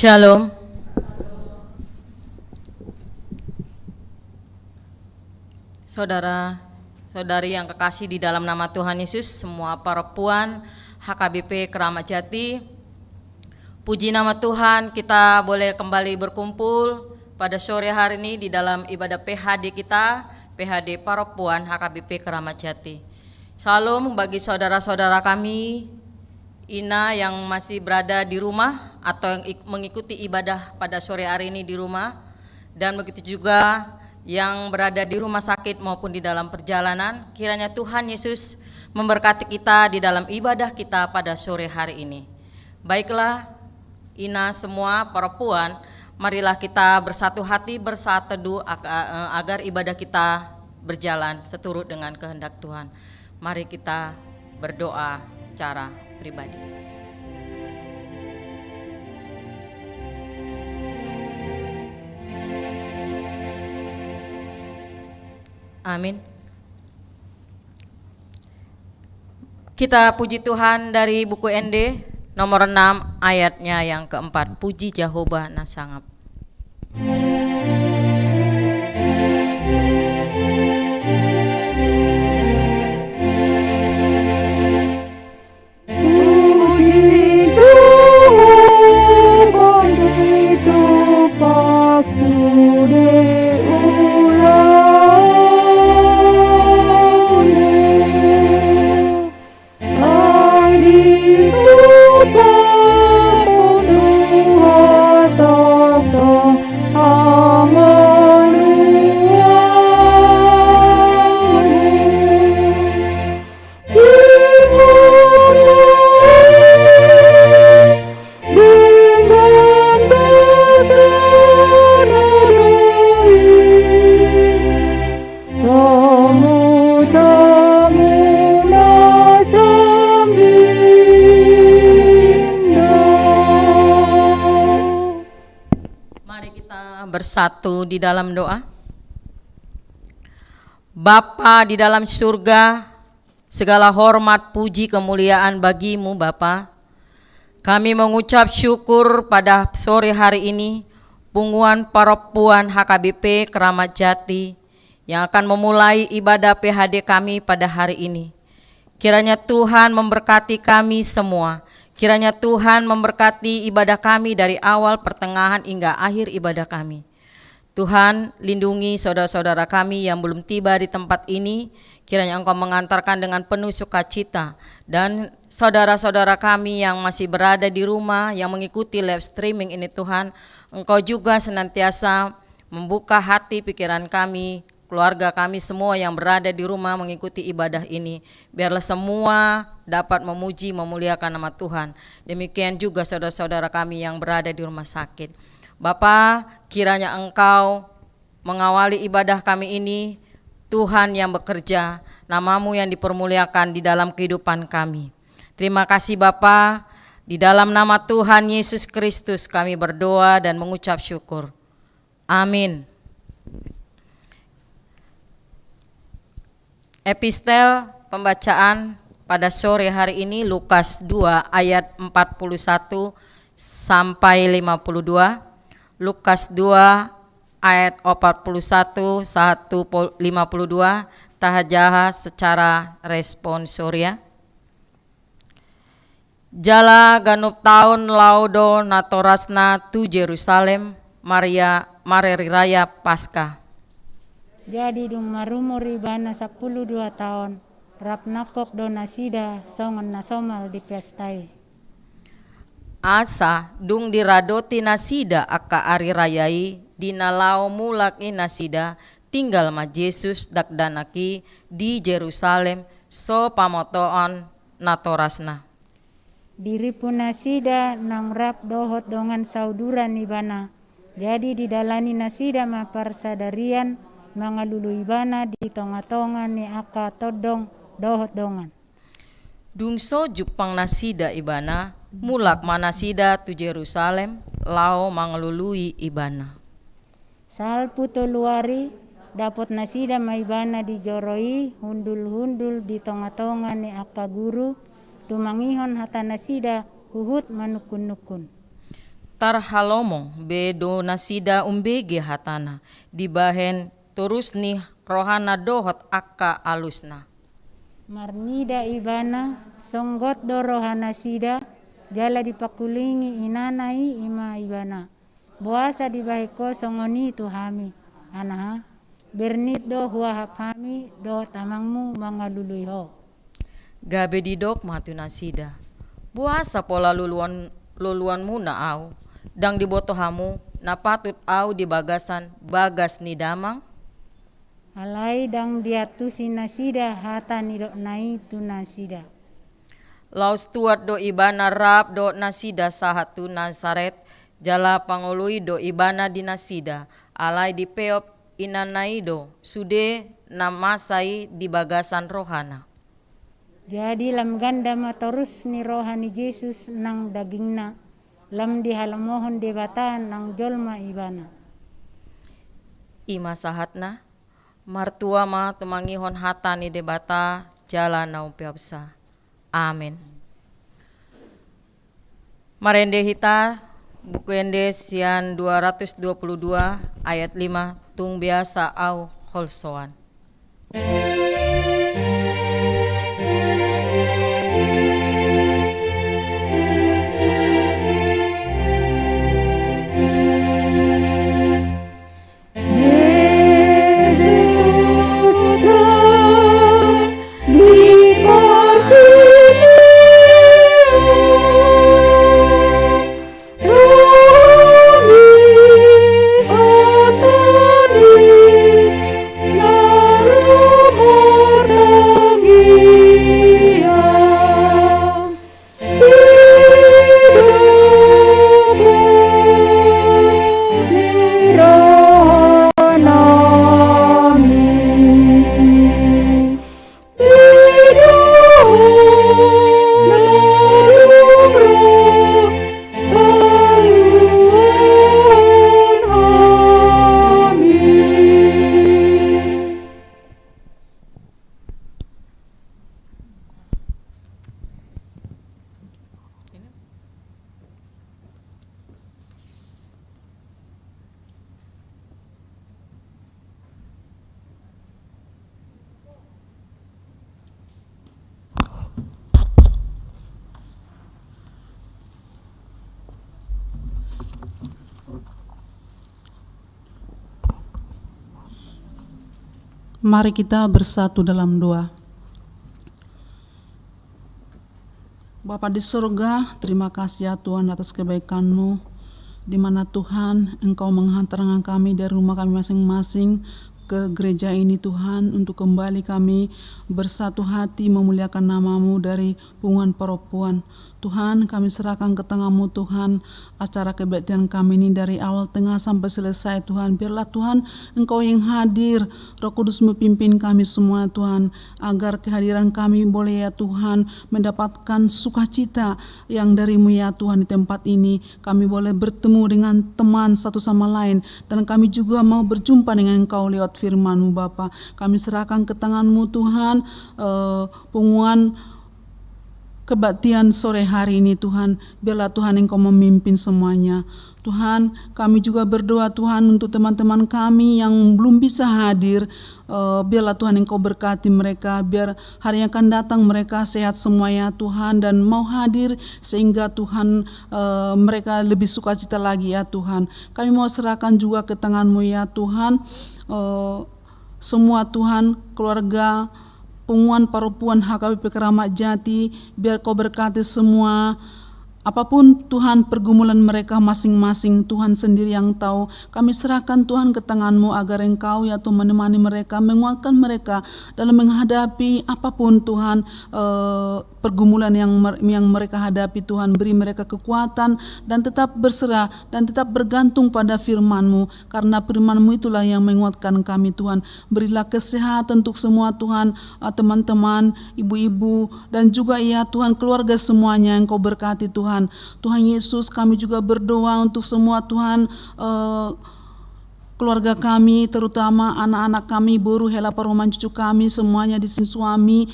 Shalom. Saudara-saudari yang kekasih di dalam nama Tuhan Yesus, semua para puan HKBP Keramat Jati, puji nama Tuhan, kita boleh kembali berkumpul pada sore hari ini di dalam ibadah PHD kita, PHD para puan HKBP Keramat Jati. Salam bagi saudara-saudara kami Ina yang masih berada di rumah atau yang mengikuti ibadah pada sore hari ini di rumah, dan begitu juga yang berada di rumah sakit maupun di dalam perjalanan. Kiranya Tuhan Yesus memberkati kita di dalam ibadah kita pada sore hari ini. Baiklah Ina semua para puan, marilah kita bersatu hati bersatu teduh agar ibadah kita berjalan seturut dengan kehendak Tuhan. Mari kita berdoa secara pribadi. Amin. Kita puji Tuhan dari buku ND nomor 6 ayatnya yang keempat. Puji Jehovah Nasangap. Bersatu di dalam doa. Bapa di dalam surga, segala hormat, puji, kemuliaan bagimu Bapa. Kami mengucap syukur pada sore hari ini, pungguan para puan HKBP Keramat Jati yang akan memulai ibadah PHD kami pada hari ini. Kiranya Tuhan memberkati kami semua. Kiranya Tuhan memberkati ibadah kami dari awal, pertengahan, hingga akhir ibadah kami. Tuhan, lindungi saudara-saudara kami yang belum tiba di tempat ini. Kiranya Engkau mengantarkan dengan penuh sukacita. Dan saudara-saudara kami yang masih berada di rumah, yang mengikuti live streaming ini Tuhan, Engkau juga senantiasa membuka hati pikiran kami, keluarga kami semua yang berada di rumah mengikuti ibadah ini. Biarlah semua dapat memuji, memuliakan nama Tuhan. Demikian juga saudara-saudara kami yang berada di rumah sakit. Bapa, kiranya Engkau mengawali ibadah kami ini, Tuhan yang bekerja, nama-Mu yang dipermuliakan di dalam kehidupan kami. Terima kasih Bapa, di dalam nama Tuhan Yesus Kristus kami berdoa dan mengucap syukur. Amin. Epistel pembacaan pada sore hari ini Lukas 2 ayat 41 sampai 52. Lukas 2 ayat 41 152 tahajaha secara responsoria. Jala ganup tahun laudo natorasna tu Jerusalem Maria Raya Paskah. Jadi dumar-umur ibana 12 tahun, rap nakok do nasida songon nasomal di pestai. Asa dung diradoti nasida aka ari rayai dinalao mulak nasida tinggal ma Yesus dakdanaki di Jerusalem so pamotoan natorasna. Diri pun nasida nang rap dohot dongan sauduran ibana. Jadi didalani nasida ma parsadarian mangalulu ibana di tonga-tonga ni aka todong dohot dongan. Dungso jupang nasida ibana mulak manasida tu Jerusalem lao manglului ibana. Sal puto luari dapat nasida maibana di joroi hundul-hundul di tonga-tonga ni aka guru tumangihon hata nasida huhut manukun-nukun. tarhalomong bedo nasida umbege hatana dibahen terus nih rohana dohot akka alusna. Marnida ibana songgot do rohana sida jala dipakulingi inanai ima ibana. Buasa dibahiko songoni tuhami anaha bernit do huahap hami do tamangmu mangalului ho. Gabe didok matu nasida. Buasa pola luluanmu na au. Dang diboto hamu na patut au di bagasan bagas ni damang. Alai dang diatu sinasida hata ni do nai tu nasida. Laus tuat do ibana rap do nasida sahat tu nasaret jala pangului do ibana di nasida. Alai di peop inanai do sude namasai di bagasan rohana. Jadi lam ganda matorus ni rohani Yesus nang dagingna lam dihalamohon debatan nang jolma ibana. Ima sahatna martua ma tumangihon hata ni debata jala nau peopsa. Amin. Marende hita buku endes yang 222 ayat 5 tung biasa au holsoan. Mari kita bersatu dalam doa. Bapa di surga, terima kasih ya Tuhan atas kebaikan-Mu, di mana Tuhan Engkau menghantarkan kami dari rumah kami masing-masing ke gereja ini Tuhan, untuk kembali kami bersatu hati memuliakan nama-Mu dari punggungan perempuan. Tuhan, kami serahkan ke tangan-Mu Tuhan acara kebaktian kami ini dari awal tengah sampai selesai Tuhan. Biarlah Tuhan Engkau yang hadir, Roh Kudus memimpin kami semua Tuhan, agar kehadiran kami boleh ya Tuhan mendapatkan sukacita yang dari-Mu ya Tuhan. Di tempat ini kami boleh bertemu dengan teman satu sama lain, dan kami juga mau berjumpa dengan Engkau lewat firman-Mu Bapa. Kami serahkan ke tangan-Mu Tuhan pengumuman kebaktian sore hari ini Tuhan. Biarlah Tuhan Engkau memimpin semuanya. Tuhan, kami juga berdoa Tuhan untuk teman-teman kami yang belum bisa hadir. Biarlah Tuhan Engkau berkati mereka, biar hari yang akan datang mereka sehat semuanya Tuhan, dan mau hadir sehingga Tuhan mereka lebih sukacita lagi ya Tuhan. Kami mau serahkan juga ke tangan-Mu ya Tuhan, semua Tuhan, keluarga pengumuman perempuan HKBP Keramat Jati, biar Kau berkati semua. Apapun Tuhan pergumulan mereka masing-masing, Tuhan sendiri yang tahu. Kami serahkan Tuhan ke tangan-Mu agar Engkau ya Tuhan menemani mereka, menguatkan mereka dalam menghadapi apapun Tuhan pergumulan yang mereka hadapi Tuhan. Beri mereka kekuatan dan tetap berserah dan tetap bergantung pada firman-Mu, karena firman-Mu itulah yang menguatkan kami Tuhan. Berilah kesehatan untuk semua Tuhan, teman-teman, ibu-ibu, dan juga ya Tuhan keluarga semuanya yang Kau berkati Tuhan. Tuhan Yesus, kami juga berdoa untuk semua Tuhan keluarga kami, terutama anak-anak kami, Boru, Hela, Paroman, cucu kami semuanya di sini, suami,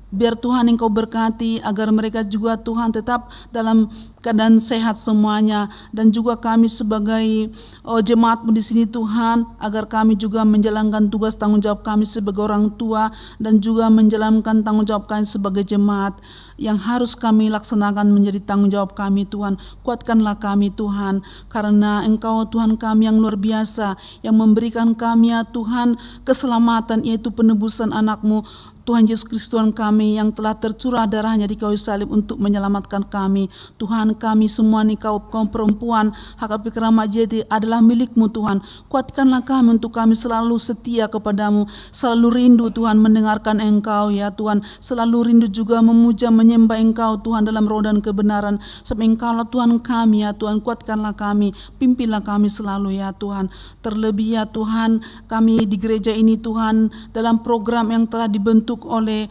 Biar Tuhan Engkau berkati agar mereka juga Tuhan tetap dalam keadaan sehat semuanya, dan juga kami sebagai jemaat-Mu di sini Tuhan, agar kami juga menjalankan tugas tanggung jawab kami sebagai orang tua dan juga menjalankan tanggung jawab kami sebagai jemaat yang harus kami laksanakan menjadi tanggung jawab kami Tuhan. Kuatkanlah kami Tuhan, karena Engkau Tuhan kami yang luar biasa, yang memberikan kami ya Tuhan keselamatan, yaitu penebusan anak-Mu Tuhan Yesus Kristus Tuhan kami, yang telah tercurah darahnya di kayu salib untuk menyelamatkan kami. Tuhan, kami semua nih kaum perempuan HKP Keramat Jati adalah milik-Mu Tuhan. Kuatkanlah kami untuk kami selalu setia kepadamu, selalu rindu Tuhan mendengarkan Engkau ya Tuhan, selalu rindu juga memuja menyembah Engkau Tuhan dalam roh dan kebenaran. Sebab Engkaulah Tuhan kami ya Tuhan. Kuatkanlah kami, pimpinlah kami selalu ya Tuhan. Terlebih ya Tuhan, kami di gereja ini Tuhan, dalam program yang telah dibentuk oleh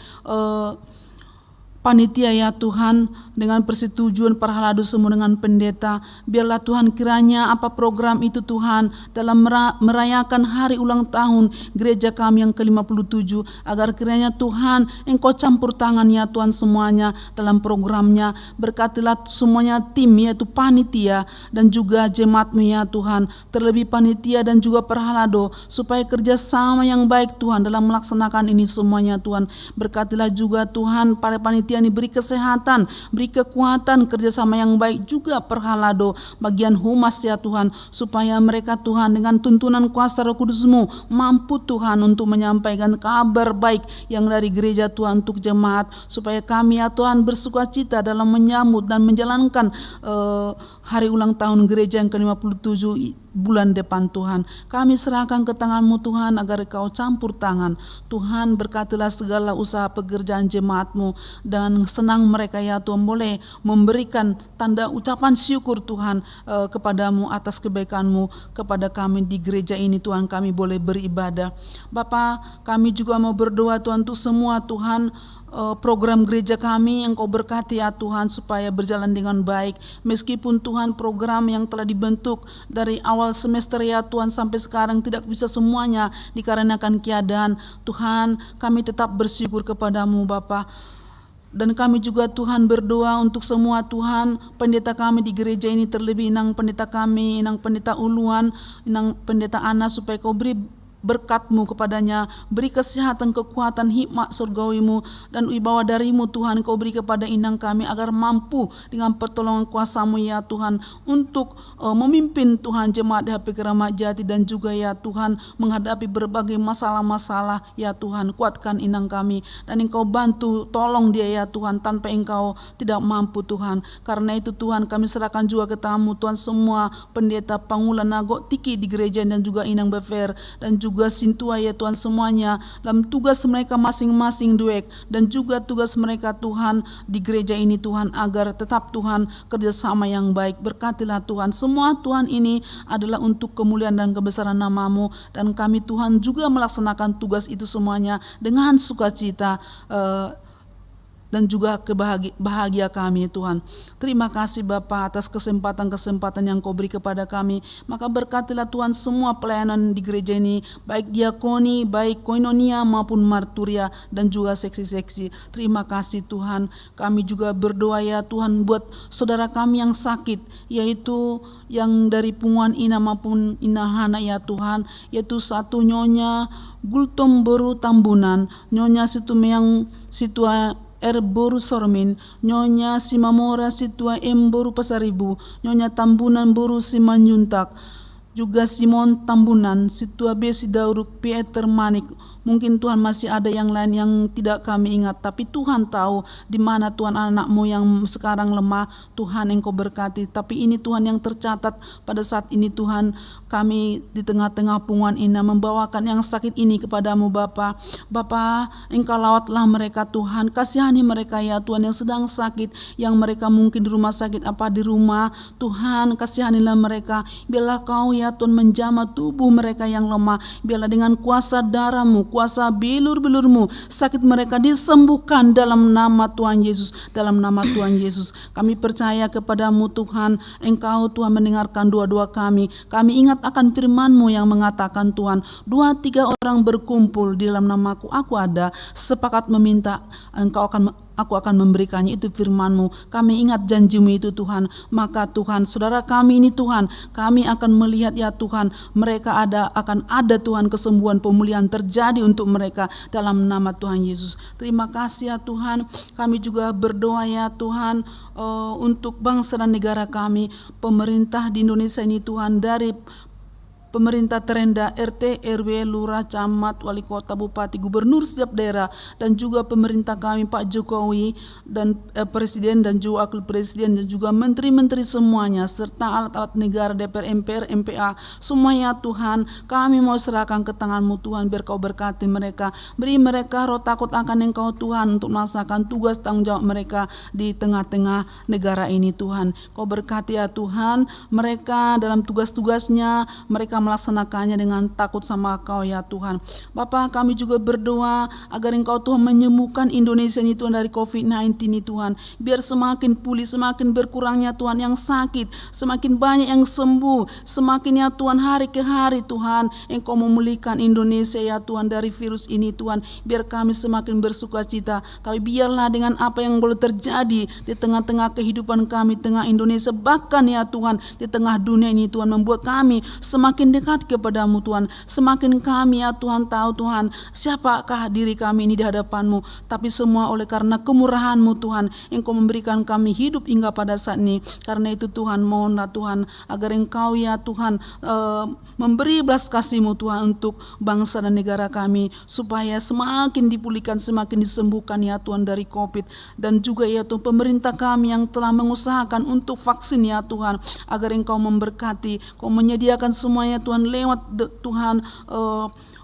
panitia ya Tuhan, dengan persetujuan para haladu semua dengan pendeta. Biarlah Tuhan kiranya apa program itu Tuhan dalam merayakan hari ulang tahun gereja kami yang ke-57, agar kiranya Tuhan Engkau campur tangan ya Tuhan semuanya dalam programnya. Berkatilah semuanya tim, yaitu panitia dan juga jemaat-Mu ya Tuhan, terlebih panitia dan juga para halado, supaya kerjasama yang baik Tuhan dalam melaksanakan ini semuanya Tuhan. Berkatilah juga Tuhan para panitia ini, beri kesehatan, beri kekuatan, kerjasama yang baik juga perhalado bagian humas ya Tuhan, supaya mereka Tuhan dengan tuntunan kuasa Roh Kudus-Mu mampu Tuhan untuk menyampaikan kabar baik yang dari gereja Tuhan untuk jemaat, supaya kami ya Tuhan bersukacita dalam menyambut dan menjalankan hari ulang tahun gereja yang ke-57 bulan depan Tuhan. Kami serahkan ke tangan-Mu Tuhan, agar Kau campur tangan Tuhan. Berkatilah segala usaha pekerjaan jemaat-Mu, dan senang mereka ya Tuhan boleh memberikan tanda ucapan syukur Tuhan kepadamu atas kebaikan-Mu kepada kami di gereja ini Tuhan. Kami boleh beribadah Bapa. Kami juga mau berdoa Tuhan untuk semua Tuhan program gereja kami, Engkau berkati ya Tuhan supaya berjalan dengan baik. Meskipun Tuhan program yang telah dibentuk dari awal semester ya Tuhan sampai sekarang tidak bisa semuanya dikarenakan keadaan, Tuhan kami tetap bersyukur kepadamu Bapa. Dan kami juga Tuhan berdoa untuk semua Tuhan pendeta kami di gereja ini, terlebih inang pendeta kami, inang pendeta Uluan, inang pendeta Ana, supaya Kau beri berkat-Mu kepadanya, beri kesehatan, kekuatan, hikmat surgawi-Mu dan wibawa dari-Mu Tuhan. Kau beri kepada inang kami agar mampu dengan pertolongan kuasa-Mu ya Tuhan untuk memimpin Tuhan jemaat HKP Keramat Jati, dan juga ya Tuhan menghadapi berbagai masalah-masalah ya Tuhan. Kuatkan inang kami dan Engkau bantu tolong dia ya Tuhan, tanpa Engkau tidak mampu Tuhan. Karena itu Tuhan kami serahkan juga ke tangan-Mu Tuhan semua pendeta Pangulan Nagok Tiki di gereja, dan juga inang Befer dan juga Sintua ya Tuhan, semuanya dalam tugas mereka masing-masing duek, dan juga tugas mereka Tuhan di gereja ini Tuhan, agar tetap Tuhan kerjasama yang baik. Berkatilah Tuhan semua Tuhan, ini adalah untuk kemuliaan dan kebesaran nama-Mu, dan kami Tuhan juga melaksanakan tugas itu semuanya dengan sukacita dan juga bahagia kami Tuhan. Terima kasih Bapa atas kesempatan-kesempatan yang Kau beri kepada kami. Maka berkatilah Tuhan semua pelayanan di gereja ini, baik diakoni, baik koinonia maupun marturia, dan juga seksi-seksi. Terima kasih Tuhan. Kami juga berdoa ya Tuhan buat saudara kami yang sakit, yaitu yang dari Punguan Ina maupun Inahana ya Tuhan, yaitu satu Nyonya Gultom Boru Tambunan, Nyonya Situmeang Situa Boru Sormin, Nyonya Simamora Situa Boru Pasaribu, Nyonya Tambunan Boru Simanyuntak, juga Simon Tambunan Situa Besi Dauruk Pieter Manik. Mungkin Tuhan masih ada yang lain yang tidak kami ingat, tapi Tuhan tahu di mana Tuhan anak-Mu yang sekarang lemah. Tuhan Engkau berkati, tapi ini Tuhan yang tercatat pada saat ini Tuhan. Kami di tengah-tengah Punguan Ina membawakan yang sakit ini kepadamu Bapa. Bapa, Engkau lawatlah mereka Tuhan, kasihani mereka ya Tuhan yang sedang sakit, yang mereka mungkin di rumah sakit apa di rumah. Tuhan kasihanilah mereka, biarlah Kau ya Tuhan menjamah tubuh mereka yang lemah. Biarlah dengan kuasa darah-Mu, kuasa bilur-bilur-Mu, sakit mereka disembuhkan dalam nama Tuhan Yesus. Dalam nama Tuhan Yesus kami percaya kepadamu Tuhan. Engkau Tuhan mendengarkan doa-doa kami. Kami ingat akan firman-Mu yang mengatakan Tuhan, 2-3 orang berkumpul di dalam namaku, aku ada, sepakat meminta, aku akan memberikannya. Itu firman-Mu. Kami ingat janji-Mu itu Tuhan. Maka Tuhan, saudara kami ini Tuhan, kami akan melihat ya Tuhan, mereka akan ada Tuhan, kesembuhan, pemulihan terjadi untuk mereka dalam nama Tuhan Yesus. Terima kasih ya Tuhan. Kami juga berdoa ya Tuhan untuk bangsa dan negara kami, pemerintah di Indonesia ini Tuhan, dari pemerintah terendah, RT, RW, lurah, camat, wali kota, bupati, gubernur setiap daerah, dan juga pemerintah kami Pak Jokowi dan presiden dan juga wakil presiden dan juga menteri-menteri semuanya, serta alat-alat negara, DPR, MPR, MPA, semuanya Tuhan, kami mau serahkan ke tangan-Mu Tuhan, biar Kau berkati mereka, beri mereka roh takut akan Engkau Tuhan untuk melaksanakan tugas tanggung jawab mereka di tengah-tengah negara ini Tuhan. Kau berkati ya Tuhan, mereka dalam tugas-tugasnya, mereka melaksanakannya dengan takut sama Kau ya Tuhan. Bapa, kami juga berdoa agar Engkau Tuhan menyembuhkan Indonesia ini Tuhan dari COVID-19 ini Tuhan, biar semakin pulih, semakin berkurangnya Tuhan yang sakit, semakin banyak yang sembuh, semakin ya Tuhan hari ke hari Tuhan Engkau memulihkan Indonesia ya Tuhan dari virus ini Tuhan, biar kami semakin bersukacita. Tapi biarlah dengan apa yang boleh terjadi di tengah-tengah kehidupan kami, tengah Indonesia, bahkan ya Tuhan di tengah dunia ini Tuhan, membuat kami semakin dekat kepada-Mu Tuhan, semakin kami ya Tuhan tahu Tuhan siapakah diri kami ini di hadapan-Mu, tapi semua oleh karena kemurahan-Mu Tuhan, Engkau memberikan kami hidup hingga pada saat ini. Karena itu Tuhan, mohonlah Tuhan agar Engkau ya Tuhan memberi belas kasih-Mu Tuhan untuk bangsa dan negara kami, supaya semakin dipulihkan, semakin disembuhkan ya Tuhan dari COVID, dan juga ya Tuhan pemerintah kami yang telah mengusahakan untuk vaksin ya Tuhan, agar Engkau memberkati, Kau menyediakan semuanya Tuhan lewat Tuhan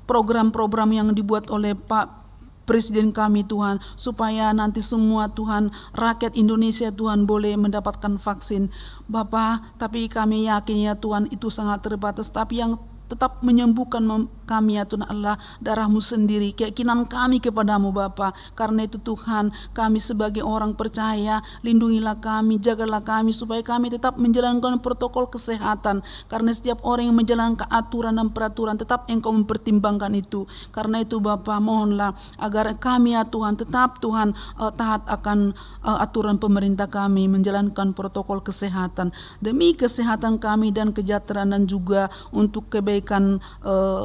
program-program yang dibuat oleh Pak Presiden kami Tuhan, supaya nanti semua Tuhan rakyat Indonesia Tuhan boleh mendapatkan vaksin Bapa. Tapi kami yakin ya Tuhan itu sangat terbatas, tapi yang tetap menyembuhkan kami ya Tuhan adalah darah-Mu sendiri, keyakinan kami kepada-Mu Bapa. Karena itu Tuhan, kami sebagai orang percaya, lindungilah kami, jagalah kami, supaya kami tetap menjalankan protokol kesehatan. Karena setiap orang yang menjalankan aturan dan peraturan, tetap Engkau mempertimbangkan itu. Karena itu Bapa, mohonlah agar kami ya Tuhan tetap Tuhan taat akan aturan pemerintah kami, menjalankan protokol kesehatan demi kesehatan kami dan kesejahteraan, dan juga untuk kebaikan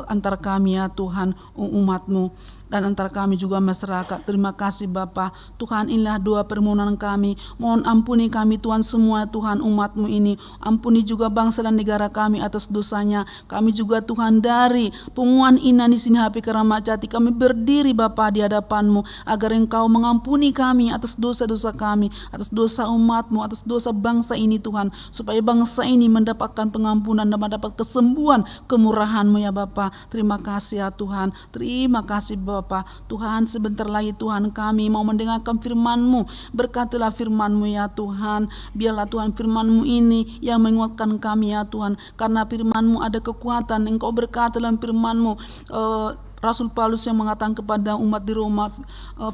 antar kami ya Tuhan, umat-Mu, dan antara kami juga masyarakat. Terima kasih Bapa. Tuhan, inilah doa permohonan kami. Mohon ampuni kami Tuhan semua Tuhan umat-Mu ini. Ampuni juga bangsa dan negara kami atas dosanya. Kami juga Tuhan dari Punguan Inan di sini HP Keramat Jati, kami berdiri Bapa di hadapan-Mu agar Engkau mengampuni kami atas dosa-dosa kami, atas dosa umat-Mu, atas dosa bangsa ini Tuhan, supaya bangsa ini mendapatkan pengampunan dan mendapat kesembuhan kemurahan-Mu ya Bapa. Terima kasih ya Tuhan. Terima kasih Bapa. Tuhan, sebentar lagi Tuhan kami mau mendengarkan firman-Mu. Berkatilah firman-Mu ya Tuhan. Biarlah Tuhan firman-Mu ini yang menguatkan kami ya Tuhan. Karena firman-Mu ada kekuatan. Engkau berkata dalam firman-Mu, Rasul Paulus yang mengatakan kepada umat di Roma,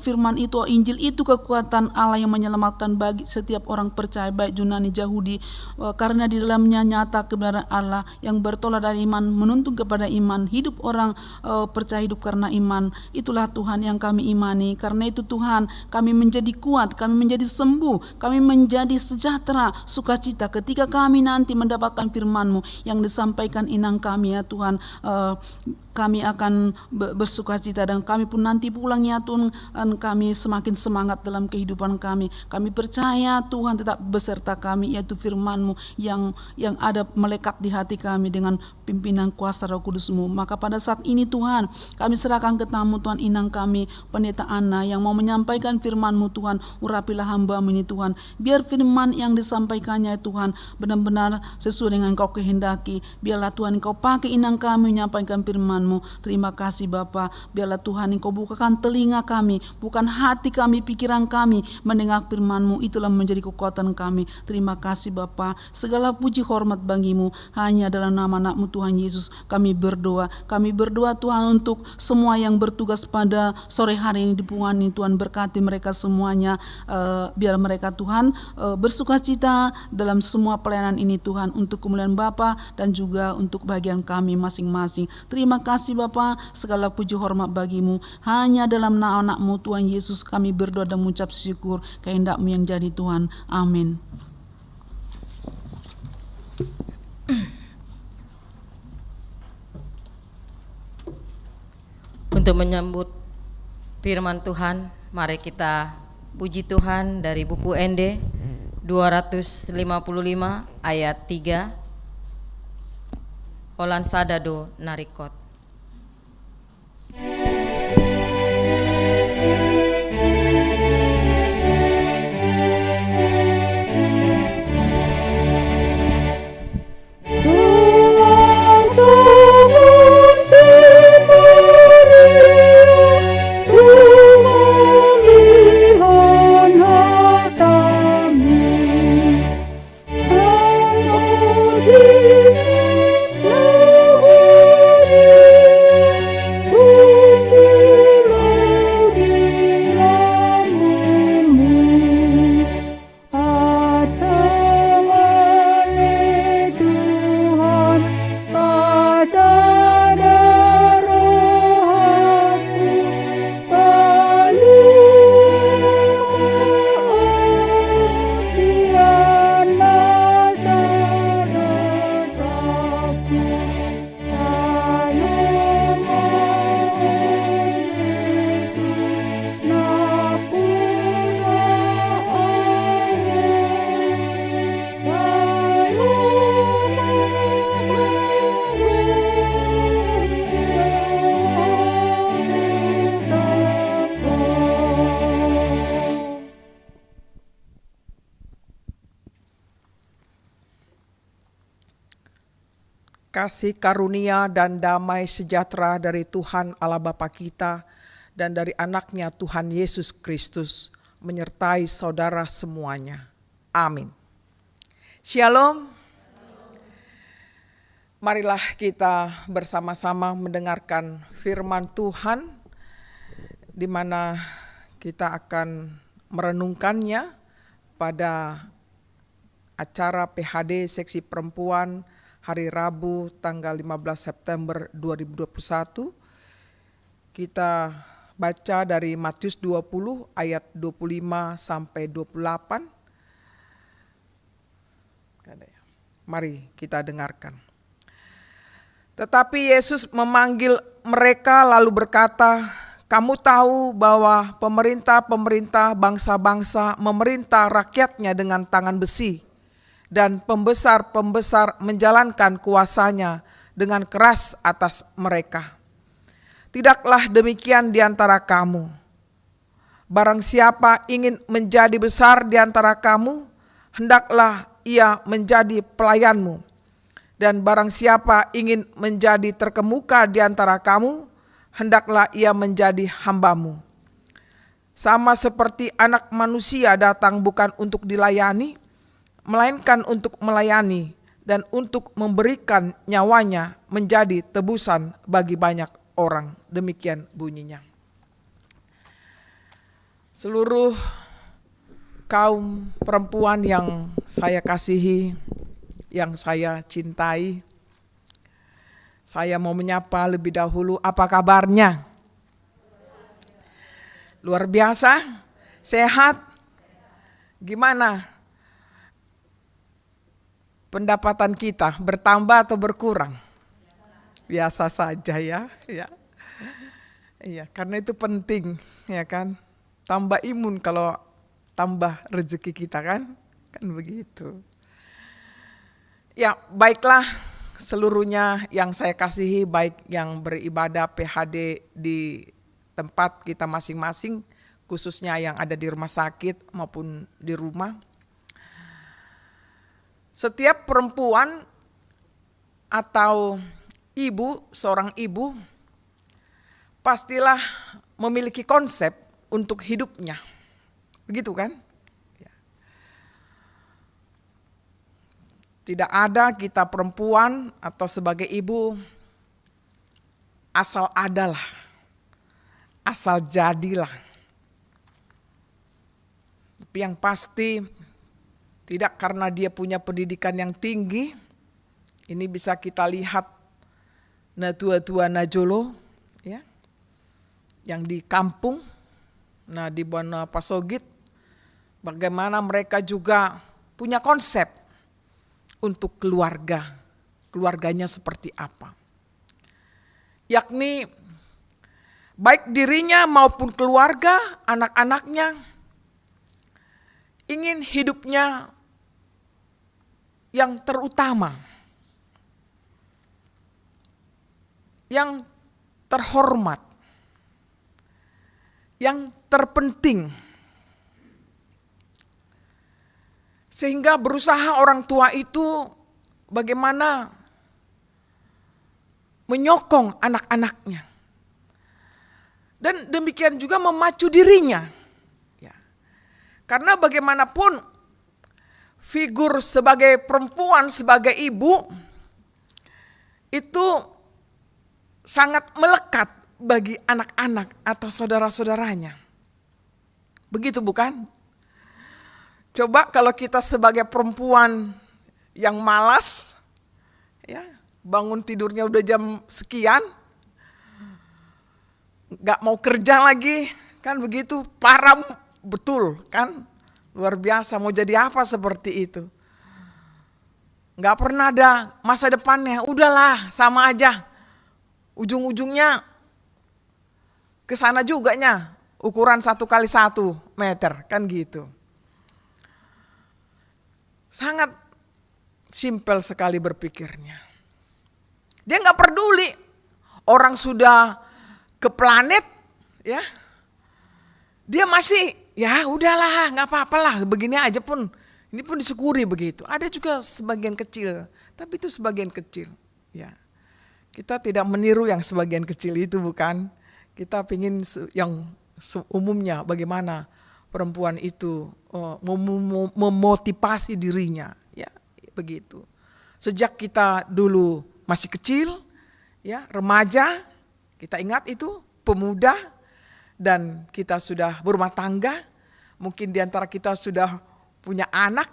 firman itu, Injil itu kekuatan Allah yang menyelamatkan bagi setiap orang percaya, baik Yunani, Yahudi, karena di dalamnya nyata kebenaran Allah yang bertolak dari iman, menuntun kepada iman. Hidup orang percaya hidup karena iman. Itulah Tuhan yang kami imani. Karena itu Tuhan, kami menjadi kuat, kami menjadi sembuh, kami menjadi sejahtera, sukacita ketika kami nanti mendapatkan firman-Mu yang disampaikan inang kami ya Tuhan. Kami akan bersukacita, dan kami pun nanti pulang ya Tuhan, kami semakin semangat dalam kehidupan kami. Kami percaya Tuhan tetap beserta kami, yaitu firman-Mu yang ada melekat di hati kami dengan pimpinan kuasa Roh Kudus-Mu. Maka pada saat ini Tuhan, kami serahkan ke tangan-Mu Tuhan inang kami, Pendeta Ana yang mau menyampaikan firman-Mu Tuhan. Urapilah hamba-Mu ini Tuhan, biar firman yang disampaikannya Tuhan benar-benar sesuai dengan Engkau kehendaki. Biarlah Tuhan Engkau pakai inang kami menyampaikan firman firman-Mu. Terima kasih Bapa, biarlah Tuhan Engkau bukakan telinga kami, bukan hati kami, pikiran kami, mendengar firman-Mu, itulah menjadi kekuatan kami. Terima kasih Bapa, segala puji hormat bagimu, hanya dalam nama anak-Mu Tuhan Yesus kami berdoa. Kami berdoa Tuhan untuk semua yang bertugas pada sore hari ini di Pungan ini, Tuhan berkati mereka semuanya, biar mereka Tuhan bersukacita dalam semua pelayanan ini Tuhan, untuk kemuliaan Bapa dan juga untuk bagian kami masing-masing. Terima kasih Bapa, segala puji hormat bagimu, hanya dalam nama anak-Mu Tuhan Yesus kami berdoa dan mengucap syukur, kehendak-Mu yang jadi Tuhan. Amin. Untuk menyambut firman Tuhan, mari kita puji Tuhan dari buku ND 255 ayat 3, Olan Sadado Narikot. Kasih karunia dan damai sejahtera dari Tuhan Allah Bapa kita dan dari anaknya Tuhan Yesus Kristus menyertai saudara semuanya. Amin. Shalom. Marilah kita bersama-sama mendengarkan firman Tuhan, di mana kita akan merenungkannya pada acara PHD Seksi Perempuan hari Rabu tanggal 15 September 2021. Kita baca dari Matius 20 ayat 25 sampai 28. Mari kita dengarkan. Tetapi Yesus memanggil mereka lalu berkata, "Kamu tahu bahwa pemerintah-pemerintah bangsa-bangsa memerintah rakyatnya dengan tangan besi, dan pembesar-pembesar menjalankan kuasanya dengan keras atas mereka. Tidaklah demikian di antara kamu. Barang siapa ingin menjadi besar di antara kamu, hendaklah ia menjadi pelayanmu. Dan barang siapa ingin menjadi terkemuka di antara kamu, hendaklah ia menjadi hambamu. Sama seperti Anak Manusia datang bukan untuk dilayani, melainkan untuk melayani dan untuk memberikan nyawanya menjadi tebusan bagi banyak orang." Demikian bunyinya. Seluruh kaum perempuan yang saya kasihi, yang saya cintai, saya mau menyapa lebih dahulu, apa kabarnya? Luar biasa? Sehat? Gimana pendapatan kita, bertambah atau berkurang? Biasa saja ya. Iya, karena itu penting, ya kan? Tambah imun kalau tambah rezeki kita kan begitu. Ya, baiklah seluruhnya yang saya kasihi, baik yang beribadah PHD di tempat kita masing-masing, khususnya yang ada di rumah sakit maupun di rumah. Setiap perempuan atau seorang ibu pastilah memiliki konsep untuk hidupnya. Begitu kan? Tidak ada kita perempuan atau sebagai ibu asal adalah, asal jadilah. Tapi yang pasti tidak karena dia punya pendidikan yang tinggi. Ini bisa kita lihat na tua-tua najolo ya, yang di kampung, nah di Buana Pasogit, bagaimana mereka juga punya konsep untuk keluarganya seperti apa. Yakni baik dirinya maupun keluarga, anak-anaknya ingin hidupnya yang terutama, yang terhormat, yang terpenting. Sehingga berusaha orang tua itu bagaimana menyokong anak-anaknya. Dan demikian juga memacu dirinya. Ya. Karena bagaimanapun figur sebagai perempuan, sebagai ibu, itu sangat melekat bagi anak-anak atau saudara-saudaranya. Begitu bukan? Coba kalau kita sebagai perempuan yang malas, ya, bangun tidurnya udah jam sekian, gak mau kerja lagi, kan begitu, parah betul kan, luar biasa, mau jadi apa seperti itu. Gak pernah ada masa depannya, udahlah sama aja, ujung-ujungnya kesana juga nya, ukuran 1 kali 1 meter, kan gitu. Sangat simpel sekali berpikirnya. Dia gak peduli orang sudah ke planet, ya, dia masih ya udahlah gak apa-apalah, begini aja pun, ini pun disyukuri begitu. Ada juga sebagian kecil, tapi itu sebagian kecil. Ya, kita tidak meniru yang sebagian kecil itu, bukan. Kita ingin yang umumnya bagaimana perempuan itu memotivasi dirinya, ya begitu. Sejak kita dulu masih kecil, ya remaja, kita ingat itu pemuda, dan kita sudah berumah tangga, mungkin diantara kita sudah punya anak,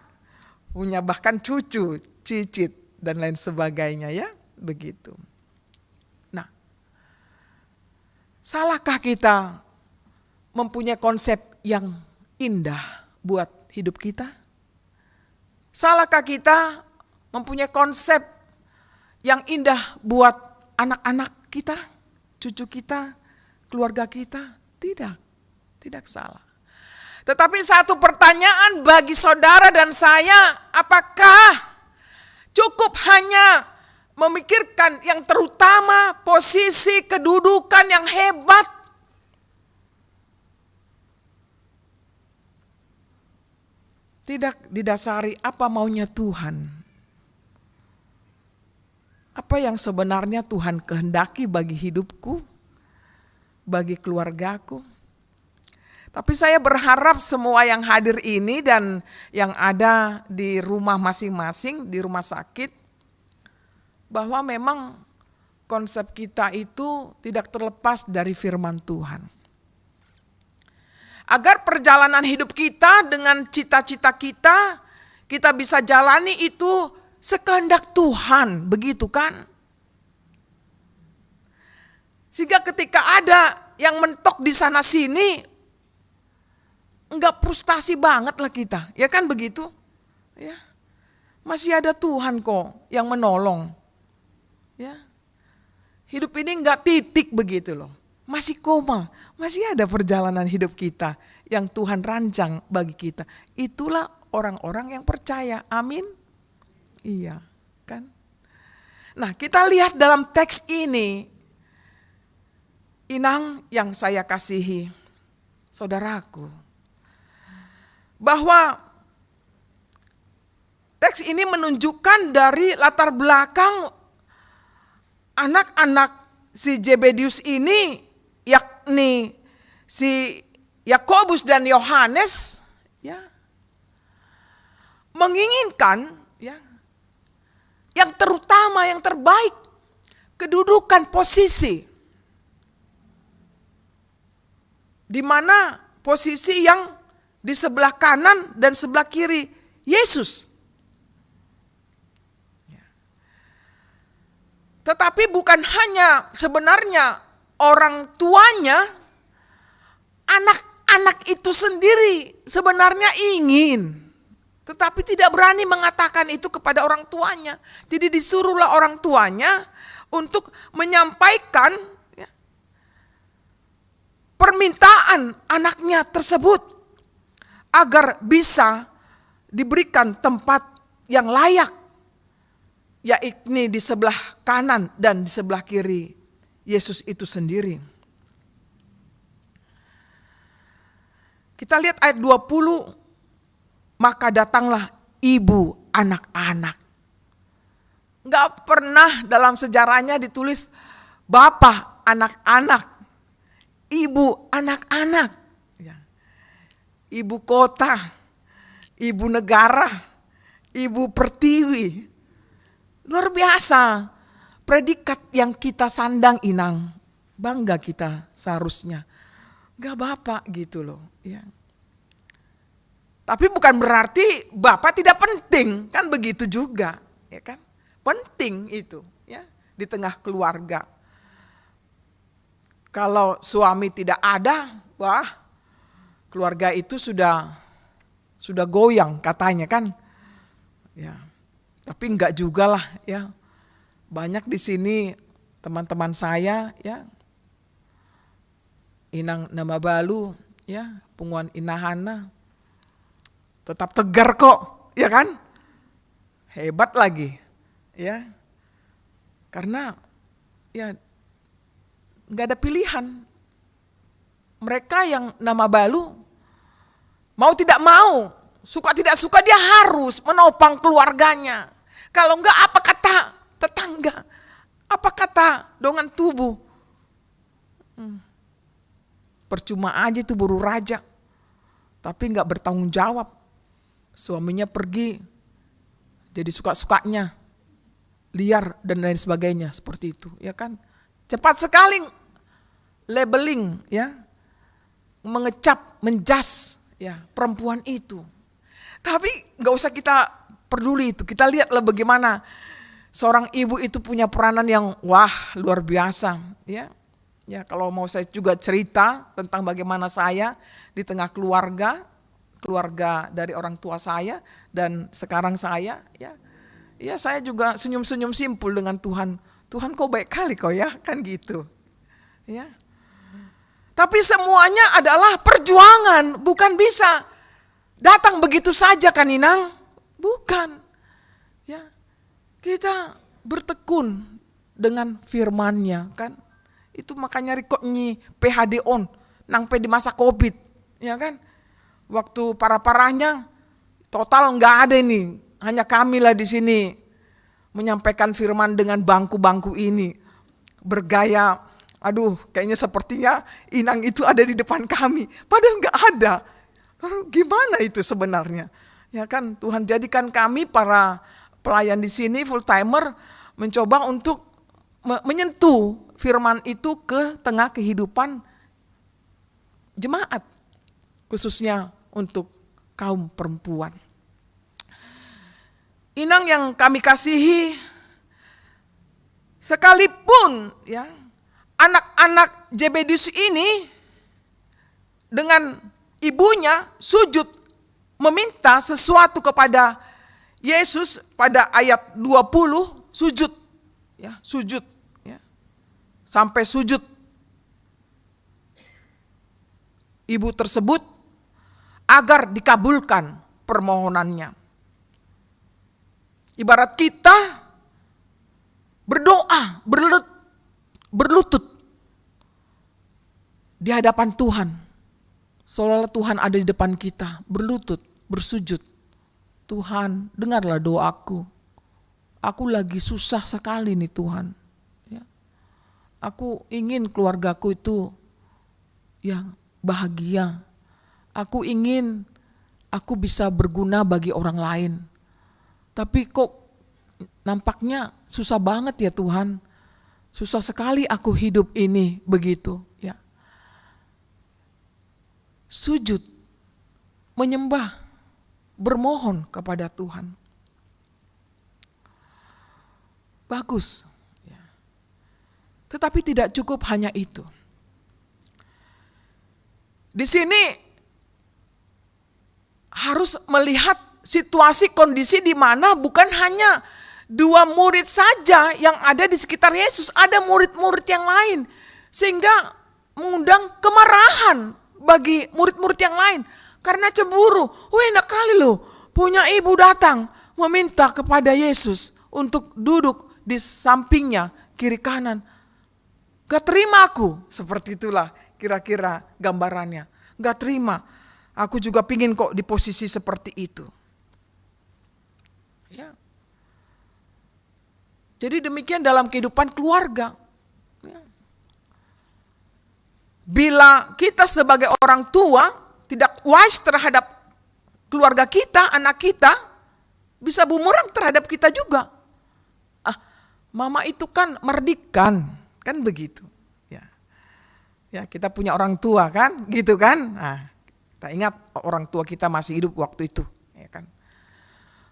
punya bahkan cucu, cicit dan lain sebagainya, ya begitu. Nah, salahkah kita mempunyai konsep yang indah buat hidup kita? Salahkah kita mempunyai konsep yang indah buat anak-anak kita, cucu kita, keluarga kita? Tidak salah. Tetapi satu pertanyaan bagi saudara dan saya, apakah cukup hanya memikirkan yang terutama, posisi, kedudukan yang hebat? Tidak didasari apa maunya Tuhan. Apa yang sebenarnya Tuhan kehendaki bagi hidupku, bagi keluargaku. Tapi saya berharap semua yang hadir ini dan yang ada di rumah masing-masing, di rumah sakit, bahwa memang konsep kita itu tidak terlepas dari firman Tuhan. Agar perjalanan hidup kita dengan cita-cita kita, kita bisa jalani itu sekehendak Tuhan, begitu kan? Sehingga ketika ada yang mentok di sana sini, enggak frustasi banget lah kita, ya kan begitu? Ya, masih ada Tuhan kok yang menolong. Ya, hidup ini enggak titik begitu loh, masih koma. Masih ada perjalanan hidup kita yang Tuhan rancang bagi kita. Itulah orang-orang yang percaya. Amin. Iya, kan? Nah, kita lihat dalam teks ini, inang yang saya kasihi, saudaraku, bahwa teks ini menunjukkan dari latar belakang anak-anak si Zebedius ini, yakni si Yakobus dan Yohanes, ya, menginginkan, ya, yang terutama, yang terbaik, kedudukan posisi, di mana posisi yang di sebelah kanan dan sebelah kiri Yesus. Tetapi bukan hanya sebenarnya orang tuanya, anak-anak itu sendiri sebenarnya ingin, tetapi tidak berani mengatakan itu kepada orang tuanya. Jadi disuruhlah orang tuanya untuk menyampaikan, ya, permintaan anaknya tersebut agar bisa diberikan tempat yang layak, yakni di sebelah kanan dan di sebelah kiri Yesus itu sendiri. Kita lihat ayat 20, maka datanglah ibu anak-anak. Gak pernah dalam sejarahnya ditulis bapak anak-anak, ibu anak-anak. Ibu kota, ibu negara, ibu pertiwi. Luar biasa predikat yang kita sandang, Inang. Bangga kita seharusnya. Gak bapak gitu loh. Ya. Tapi bukan berarti bapak tidak penting, kan begitu juga, ya kan? Penting itu, ya, di tengah keluarga. Kalau suami tidak ada, wah, keluarga itu sudah goyang katanya kan. Ya. Tapi enggak juga lah, ya. Banyak di sini teman-teman saya, ya, Inang Nama Balu, ya, Punguan Inahana, tetap tegar kok, ya kan? Hebat lagi, ya. Karena ya enggak ada pilihan. Mereka yang Nama Balu, mau tidak mau, suka tidak suka dia harus menopang keluarganya. Kalau enggak, apa kata tetangga? Apa kata dongan tubuh? Percuma aja itu buru raja, tapi enggak bertanggung jawab. Suaminya pergi, jadi suka-sukanya, liar dan lain sebagainya, seperti itu, ya kan? Cepat sekali labeling, ya, mengecap, menjas, ya, perempuan itu. Tapi nggak usah kita peduli itu. Kita lihatlah bagaimana seorang ibu itu punya peranan yang wah luar biasa, ya. Ya, kalau mau saya juga cerita tentang bagaimana saya di tengah keluarga dari orang tua saya dan sekarang saya, ya. Ya, saya juga senyum-senyum simpul dengan Tuhan. Tuhan kau baik kali kau, ya, kan gitu. Ya. Tapi semuanya adalah perjuangan, bukan bisa datang begitu saja kan, Inang? Bukan. Ya. Kita bertekun dengan firman-Nya kan. Itu makanya rikotnyi PHD on nang di masa Covid, ya kan? Waktu parah-parahnya total enggak ada ini. Hanya kamilah di sini menyampaikan firman dengan bangku-bangku ini. Bergaya, aduh, kayaknya sepertinya Inang itu ada di depan kami. Padahal enggak ada. Lalu gimana itu sebenarnya? Ya kan, Tuhan jadikan kami para pelayan di sini full timer mencoba untuk menyentuh firman itu ke tengah kehidupan jemaat, khususnya untuk kaum perempuan. Inang yang kami kasihi, sekalipun, ya, anak-anak Zebedius ini dengan ibunya sujud meminta sesuatu kepada Yesus pada ayat 20, sujud, ya, sujud, ya, sampai sujud. Ibu tersebut agar dikabulkan permohonannya. Ibarat kita berdoa, berlutut di hadapan Tuhan. Seolah-olah Tuhan ada di depan kita, berlutut, bersujud. Tuhan, dengarlah doaku. Aku lagi susah sekali nih Tuhan. Ya. Aku ingin keluargaku itu yang bahagia. Aku ingin aku bisa berguna bagi orang lain. Tapi kok nampaknya susah banget ya Tuhan. Susah sekali aku hidup ini begitu, ya. Sujud, menyembah, bermohon kepada Tuhan. Bagus. Ya. Tetapi tidak cukup hanya itu. Di sini harus melihat situasi kondisi di mana bukan hanya 2 murid saja yang ada di sekitar Yesus, ada murid-murid yang lain, sehingga mengundang kemarahan bagi murid-murid yang lain karena cemburu. Enak kali loh, punya ibu datang meminta kepada Yesus untuk duduk di sampingnya kiri kanan. Gak terima aku, seperti itulah kira-kira gambarannya. Gak terima, aku juga pingin kok di posisi seperti itu. Ya. Jadi demikian dalam kehidupan keluarga. Ya. Bila kita sebagai orang tua tidak wise terhadap keluarga kita, anak kita, bisa bumerang terhadap kita juga. Mama itu kan merdikan, kan begitu. Ya, kita punya orang tua kan, gitu kan. Kita ingat orang tua kita masih hidup waktu itu, ya kan.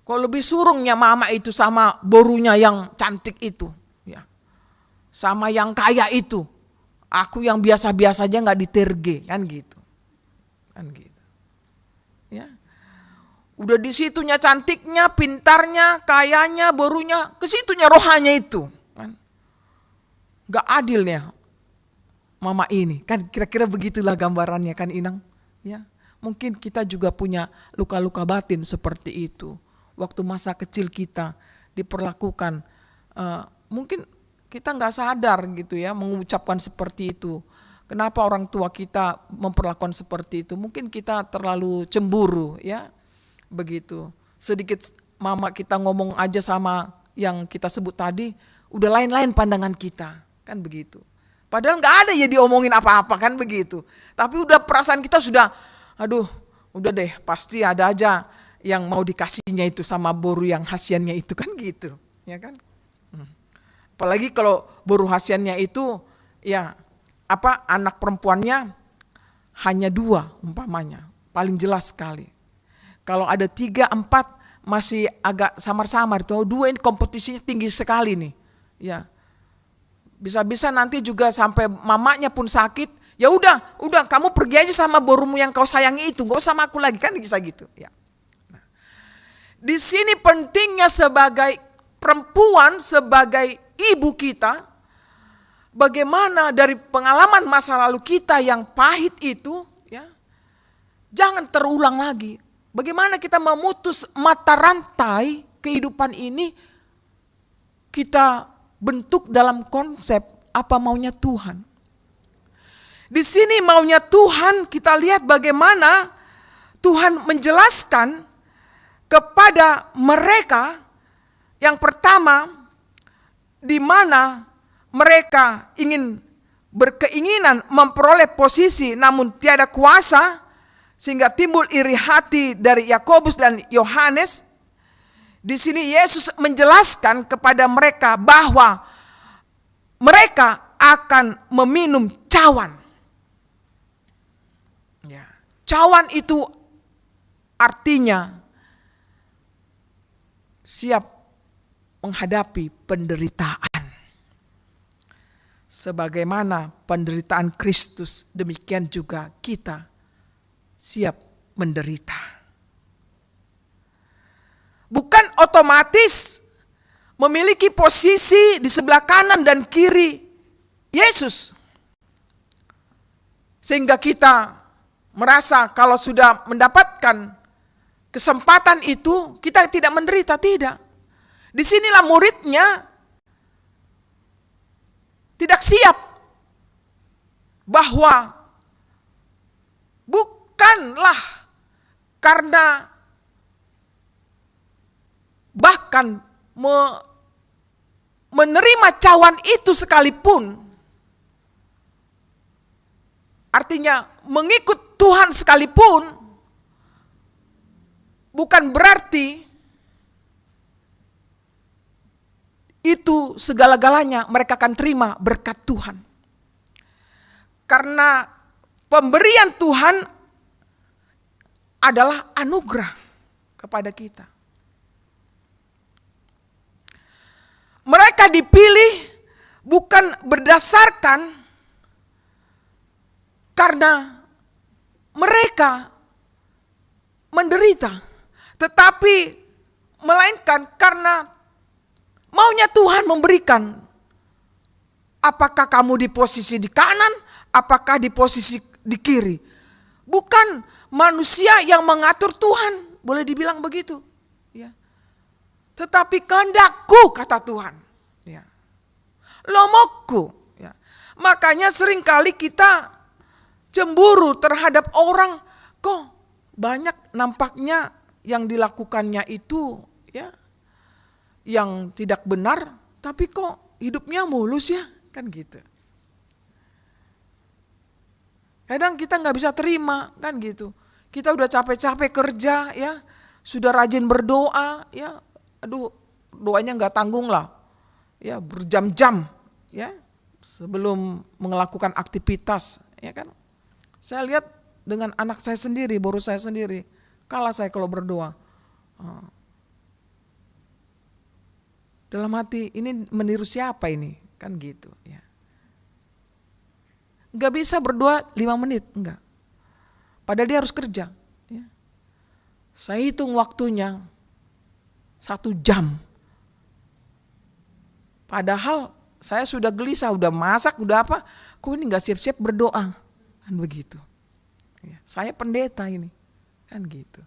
Kok lebih surungnya mama itu sama borunya yang cantik itu, ya. Sama yang kaya itu. Aku yang biasa-biasa aja nggak diterge, kan gitu. Kan gitu. Ya. Udah di situnya cantiknya, pintarnya, kayanya, borunya, ke situnya rohanya itu, kan. Gak adilnya mama ini, kan kira-kira begitulah gambarannya kan Inang. Ya, mungkin kita juga punya luka-luka batin seperti itu. Waktu masa kecil kita diperlakukan, mungkin kita nggak sadar gitu ya mengucapkan seperti itu. Kenapa orang tua kita memperlakukan seperti itu? Mungkin kita terlalu cemburu ya, begitu. Sedikit mama kita ngomong aja sama yang kita sebut tadi, udah lain-lain pandangan kita, kan begitu. Padahal nggak ada ya diomongin apa-apa kan begitu. Tapi udah perasaan kita sudah, aduh udah deh pasti ada aja yang mau dikasihnya itu sama boru yang hasiannya itu kan gitu. Ya kan. Apalagi kalau boru hasiannya itu ya anak perempuannya hanya 2 umpamanya. Paling jelas sekali. Kalau ada 3, 4 masih agak samar-samar. Tuh 2 ini kompetisinya tinggi sekali nih. Ya. Bisa-bisa nanti juga sampai mamanya pun sakit. Ya udah kamu pergi aja sama borumu yang kau sayangi itu, gak usah sama aku lagi kan bisa gitu. Ya. Nah, di sini pentingnya sebagai perempuan, sebagai ibu kita, bagaimana dari pengalaman masa lalu kita yang pahit itu, ya, jangan terulang lagi. Bagaimana kita memutus mata rantai kehidupan ini, kita bentuk dalam konsep apa maunya Tuhan. Di sini maunya Tuhan kita lihat bagaimana Tuhan menjelaskan kepada mereka yang pertama di mana mereka ingin berkeinginan memperoleh posisi namun tiada kuasa sehingga timbul iri hati dari Yakobus dan Yohanes. Di sini Yesus menjelaskan kepada mereka bahwa mereka akan meminum cawan. Ya. Cawan itu artinya siap menghadapi penderitaan. Sebagaimana penderitaan Kristus, demikian juga kita siap menderita. Bukan otomatis memiliki posisi di sebelah kanan dan kiri Yesus. Sehingga kita merasa kalau sudah mendapatkan kesempatan itu kita tidak menderita, tidak. Disinilah muridnya tidak siap bahwa bukanlah karena bahkan menerima cawan itu sekalipun Artinya mengikut Tuhan sekalipun bukan berarti itu segala-galanya mereka akan terima berkat Tuhan. Karena pemberian Tuhan adalah anugerah kepada kita. Mereka dipilih bukan berdasarkan karena mereka menderita, tetapi melainkan karena maunya Tuhan memberikan. Apakah kamu di posisi di kanan, apakah di posisi di kiri. Bukan manusia yang mengatur Tuhan, boleh dibilang begitu. Ya. Tetapi kehendakku, kata Tuhan. Ya. Lomokku. Ya. Makanya seringkali kita cemburu terhadap orang, kok banyak nampaknya yang dilakukannya itu ya yang tidak benar, tapi kok hidupnya mulus ya, kan gitu. Kadang kita nggak bisa terima, kan gitu. Kita udah capek-capek kerja ya, sudah rajin berdoa ya, aduh doanya nggak tanggung lah, ya berjam-jam ya sebelum melakukan aktivitas, ya kan. Saya lihat dengan anak saya sendiri, baru saya sendiri, kalah saya kalau berdoa. Dalam hati, ini meniru siapa ini? Kan gitu ya. Gak bisa berdoa 5 menit, enggak. Padahal dia harus kerja. Ya. Saya hitung waktunya 1 jam. Padahal saya sudah gelisah, udah masak, udah apa. Kok ini gak siap-siap berdoa? Kan begitu. Ya, saya pendeta ini. Kan gitu.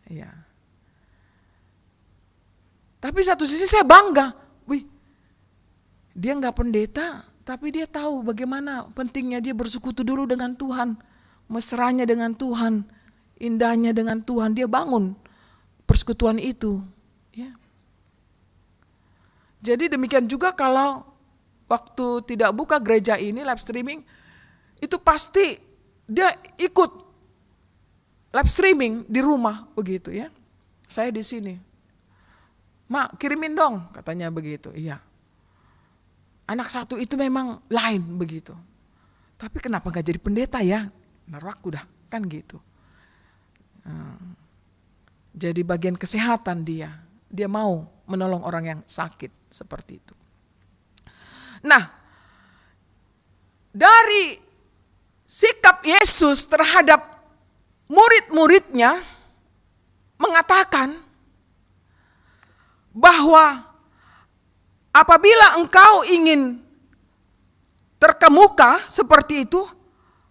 Ya. Tapi satu sisi saya bangga. Wih, dia gak pendeta, tapi dia tahu bagaimana pentingnya dia bersekutu dulu dengan Tuhan. Mesranya dengan Tuhan. Indahnya dengan Tuhan. Dia bangun persekutuan itu. Ya. Jadi demikian juga kalau waktu tidak buka gereja ini, live streaming, itu pasti dia ikut live streaming di rumah begitu ya. Saya di sini. Mak, kirimin dong, katanya begitu. Iya. Anak satu itu memang lain begitu. Tapi kenapa gak jadi pendeta ya? Naruh aku dah, kan gitu. Jadi bagian kesehatan dia. Dia mau menolong orang yang sakit seperti itu. Nah, dari sikap Yesus terhadap murid-muridnya mengatakan bahwa apabila engkau ingin terkemuka seperti itu,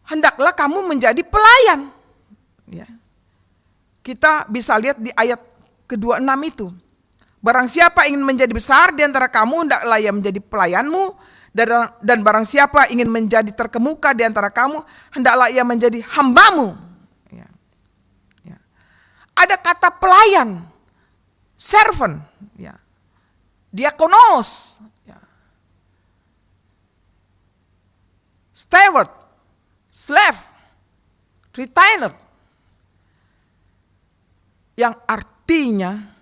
hendaklah kamu menjadi pelayan. Ya. Kita bisa lihat di ayat ke-26 itu. Barang siapa ingin menjadi besar di antara kamu, hendaklah ia menjadi pelayanmu. Dan barang siapa ingin menjadi terkemuka di antara kamu, hendaklah ia menjadi hambamu. Ya. Ya. Ada kata pelayan, servant, ya. Diakonos, ya. Steward, slave, retainer, yang artinya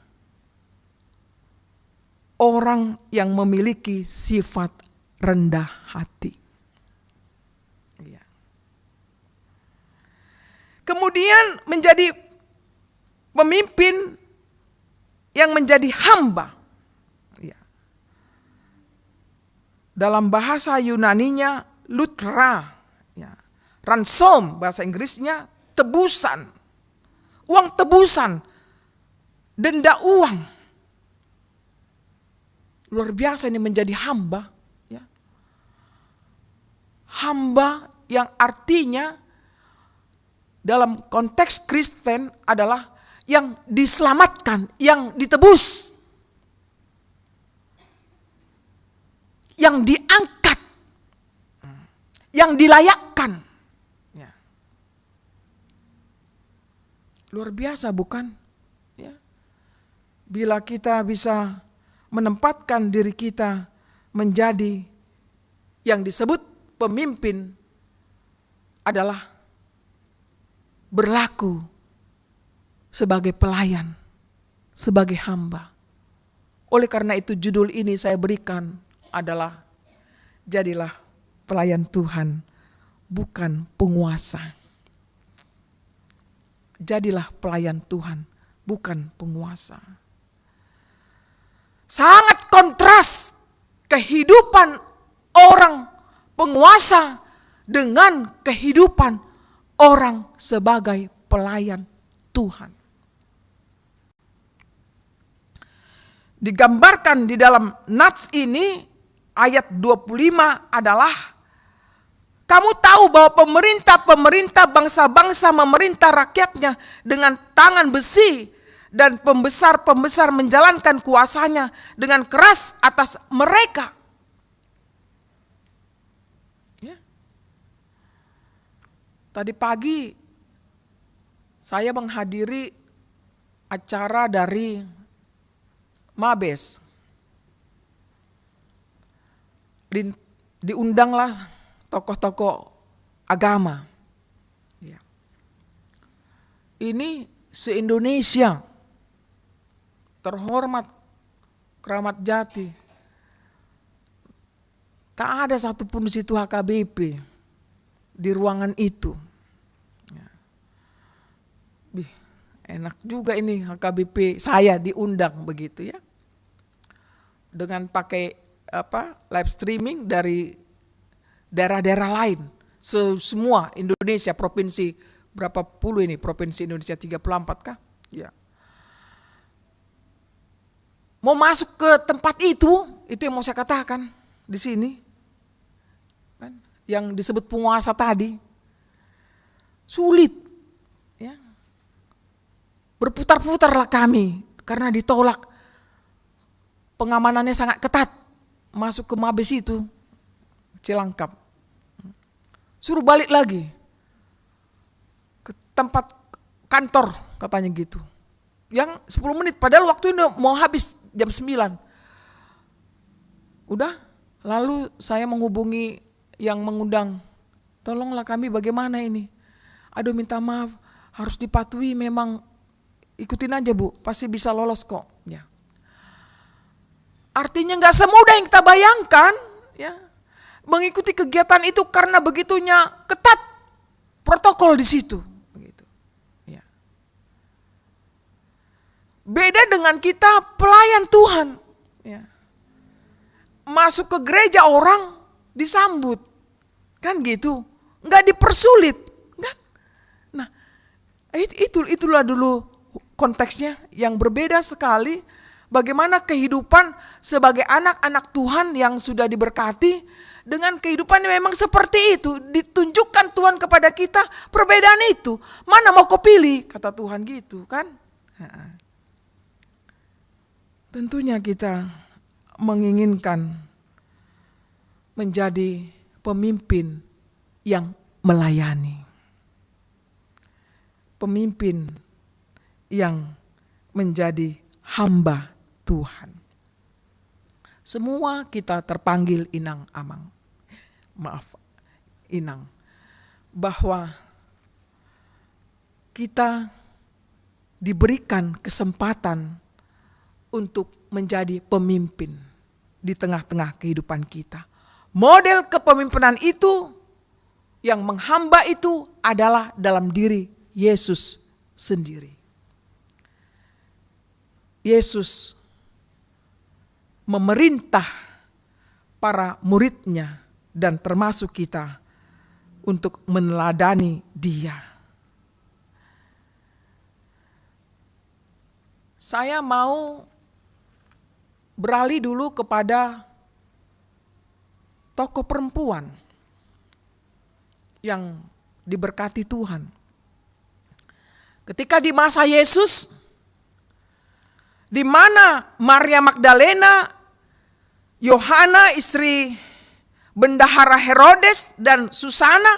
orang yang memiliki sifat rendah hati. Ya. Kemudian menjadi pemimpin yang menjadi hamba. Ya. Dalam bahasa Yunaninya lutra, ya. Ransom bahasa Inggrisnya tebusan, uang tebusan, denda uang. Luar biasa ini menjadi hamba. Hamba yang artinya dalam konteks Kristen adalah yang diselamatkan, yang ditebus, yang diangkat, yang dilayakkan. Ya. Luar biasa bukan? Ya. Bila kita bisa menempatkan diri kita menjadi yang disebut pemimpin adalah berlaku sebagai pelayan, sebagai hamba. Oleh karena itu judul ini saya berikan adalah jadilah pelayan Tuhan, bukan penguasa. Jadilah pelayan Tuhan, bukan penguasa. Sangat kontras kehidupan orang penguasa dengan kehidupan orang sebagai pelayan Tuhan. Digambarkan di dalam nats ini ayat 25 adalah kamu tahu bahwa pemerintah bangsa-bangsa memerintah rakyatnya dengan tangan besi dan pembesar-pembesar menjalankan kuasanya dengan keras atas mereka. Tadi pagi saya menghadiri acara dari Mabes. Diundanglah tokoh-tokoh agama. Ini se-Indonesia terhormat, Keramat Jati. Tak ada satupun di situ HKBP di ruangan itu. Enak juga ini HKBP saya diundang begitu ya. Dengan pakai live streaming dari daerah-daerah lain. Semua Indonesia, provinsi berapa puluh ini, provinsi Indonesia 34 kah? Ya. Mau masuk ke tempat itu yang mau saya katakan di sini. Kan? Yang disebut penguasa tadi. Sulit. Ya. Berputar-putarlah kami karena ditolak. Pengamanannya sangat ketat. Masuk ke Mabes itu, Cilangkap. Suruh balik lagi ke tempat kantor katanya gitu. Yang 10 menit, padahal waktu ini mau habis jam 9. Udah, lalu saya menghubungi yang mengundang. Tolonglah kami bagaimana ini? Aduh minta maaf, harus dipatuhi memang, ikutin aja Bu, pasti bisa lolos kok. Ya. Artinya gak semudah yang kita bayangkan. Ya. Mengikuti kegiatan itu karena begitunya ketat protokol di situ. Begitu. Ya. Beda dengan kita pelayan Tuhan. Ya. Masuk ke gereja orang disambut. Kan gitu. Gak dipersulit. Kan? Nah, itulah dulu konteksnya yang berbeda sekali. Bagaimana kehidupan sebagai anak-anak Tuhan yang sudah diberkati dengan kehidupan yang memang seperti itu. Ditunjukkan Tuhan kepada kita perbedaan itu. Mana mau kau pilih? Kata Tuhan gitu kan. Tentunya kita menginginkan menjadi pemimpin yang melayani. Pemimpin yang menjadi hamba Tuhan. Semua kita terpanggil Inang, bahwa kita diberikan kesempatan untuk menjadi pemimpin di tengah-tengah kehidupan kita. Model kepemimpinan itu yang menghamba itu adalah dalam diri Yesus sendiri. Yesus memerintah para muridnya dan termasuk kita untuk meneladani Dia. Saya mau beralih dulu kepada tokoh perempuan yang diberkati Tuhan. Ketika di masa Yesus, di mana Maria Magdalena, Yohana istri bendahara Herodes dan Susana,